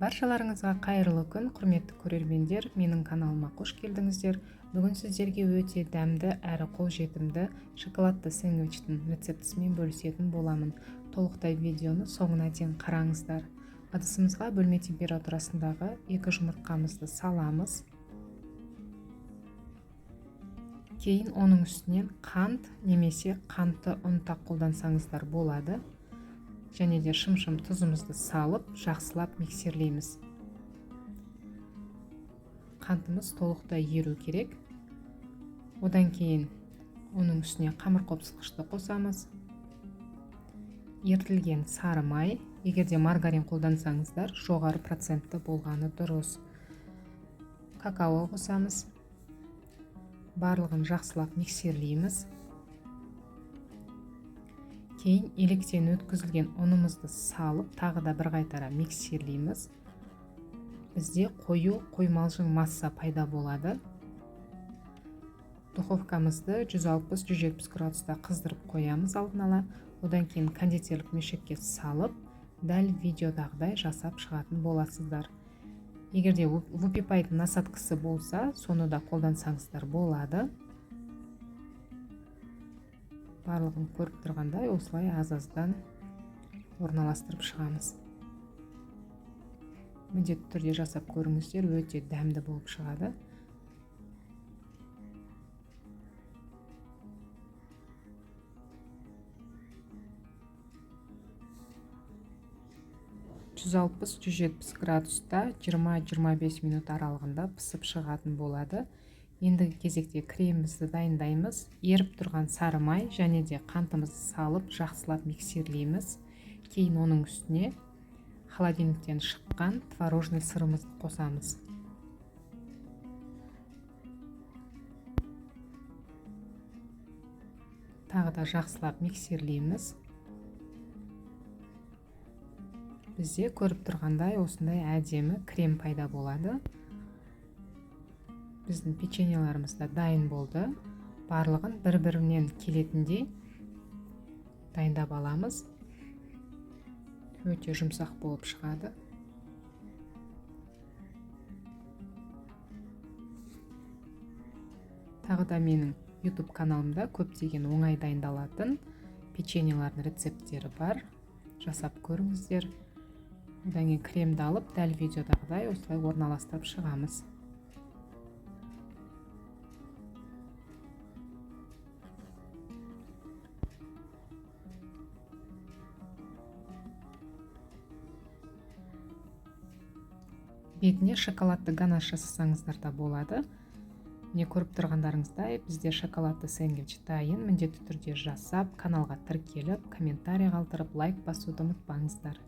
Баршаларыңызға қайырлы күн, құрметті көрермендер. Менің каналыма қош келдіңіздер. Бүгін сіздерге өте дәмді әрі қолжетімді шоколадты сэндвичтің рецептісімен бөлісетін боламын. Толықтай видеоны соңына дейін қараңыздар. Ыдысымызға бөлме температурасындағы 2 жұмыртқамызды саламыз. Кейін оның үстінен қант немесе қантты ұнтақ қолдансаңыздар болады. Және де шым-шым тұзымызды салып, жақсылап миксерлейміз. Қантымыз толықтай еру керек. Одан кейін оның үстіне қамыр қопсытқышты қосамыз. Ертілген сары май, егерде маргарин қолдансаңыздар, жоғары процентті болғаны дұрыс. Какао қосамыз. Барлығын жақсылап миксерлейміз. Кейін електен өткізілген ұнымызды салып, тағы да бір қайтара миксерлейміз. Бізде қоймалжың масса пайда болады. Духовкамызды 160-170 градуста қыздырып қоямыз алдын ала. Одан кейін кондитерлік мешекке салып, дәл видеодағыдай жасап шығатын боласыздар. Егерде вупипайдың насадкасы болса, соны да қолдансаңыздар болады. Барлығын көріп тұрғандай осылай аз-аздан орналастырып шығамыз. Міндетті түрде жасап көріңіздер, өте дәмді болып шығады. (160-170 градуста 20-25 минут аралығында пісіп шығатын болады. Ендігі кезекте кремімізді дайындаймыз. Еріп тұрған сары май және де қантымызды салып, жақсылап миксерлейміз. Кейін оның үстіне холодильниктен шыққан творожный сырымызды қосамыз. Тағы да жақсылап миксерлейміз. Бізде көріп тұрғандай осындай әдемі крем пайда болады. Біздің печеньеларымыз да дайын болды. Барлығын бір-бірінен келетіндей дайындап аламыз. Өте жұмсақ болып шығады. Тағы да менің YouTube каналымда көптеген оңай дайындалатын печеньелардың рецепттері бар. Жасап көріңіздер. Одан кейін кремді алып, дәл видеодағыдай осылай орналастырып шығамыз. Бетіне шоколадты ганаш жасасаңыздар да болады. Не көріп тұрғандарыңыздай, бізде шоколадты сэндвич дайын. Міндетті түрде жасап, каналға тіркеліп, комментарий қалдырып, лайк басуды ұмытпаңыздар.